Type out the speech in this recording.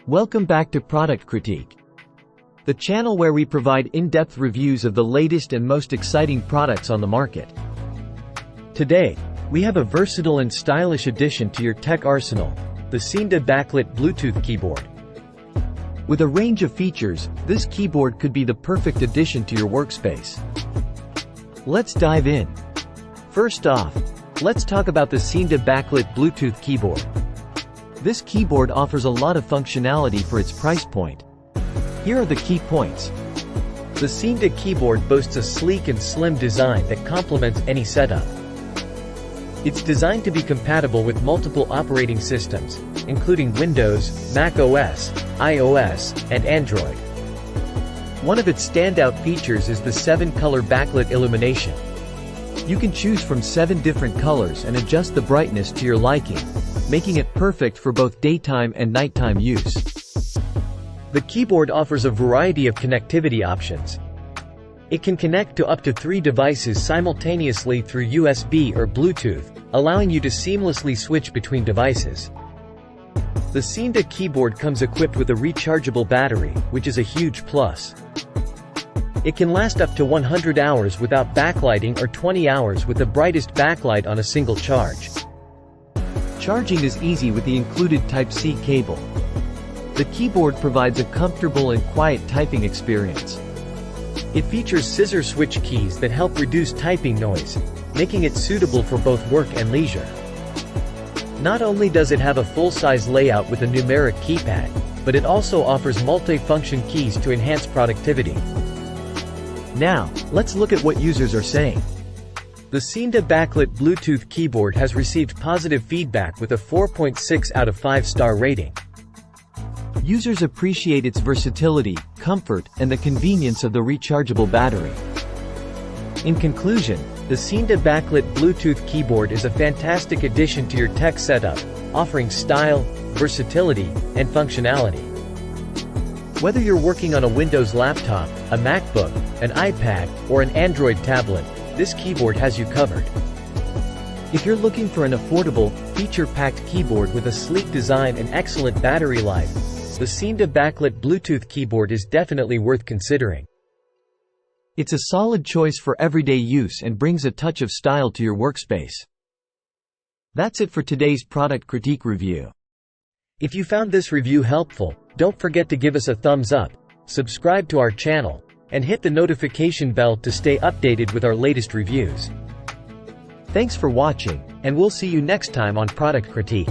Welcome back to Product Critique, the channel where we provide in-depth reviews of the latest and most exciting products on the market. Today, we have a versatile and stylish addition to your tech arsenal, the seenda Backlit Bluetooth Keyboard. With a range of features, this keyboard could be the perfect addition to your workspace. Let's dive in. First off, let's talk about the seenda Backlit Bluetooth Keyboard. This keyboard offers a lot of functionality for its price point. Here are the key points. The seenda keyboard boasts a sleek and slim design that complements any setup. It's designed to be compatible with multiple operating systems, including Windows, Mac OS, iOS, and Android. One of its standout features is the 7-color backlit illumination. You can choose from 7 different colors and adjust the brightness to your liking, making it perfect for both daytime and nighttime use. The keyboard offers a variety of connectivity options. It can connect to up to 3 devices simultaneously through USB or Bluetooth, allowing you to seamlessly switch between devices. The seenda keyboard comes equipped with a rechargeable battery, which is a huge plus. It can last up to 100 hours without backlighting or 20 hours with the brightest backlight on a single charge. Charging is easy with the included Type-C cable. The keyboard provides a comfortable and quiet typing experience. It features scissor switch keys that help reduce typing noise, making it suitable for both work and leisure. Not only does it have a full-size layout with a numeric keypad, but it also offers multi-function keys to enhance productivity. Now, let's look at what users are saying. The seenda Backlit Bluetooth Keyboard has received positive feedback with a 4.6 out of 5-star rating. Users appreciate its versatility, comfort, and the convenience of the rechargeable battery. In conclusion, the seenda Backlit Bluetooth Keyboard is a fantastic addition to your tech setup, offering style, versatility, and functionality. Whether you're working on a Windows laptop, a MacBook, an iPad, or an Android tablet, this keyboard has you covered. If you're looking for an affordable, feature-packed keyboard with a sleek design and excellent battery life, the seenda Backlit Bluetooth Keyboard is definitely worth considering. It's a solid choice for everyday use and brings a touch of style to your workspace. That's it for today's product critique review. If you found this review helpful, don't forget to give us a thumbs up, subscribe to our channel, and hit the notification bell to stay updated with our latest reviews. Thanks for watching, and we'll see you next time on Product Critique.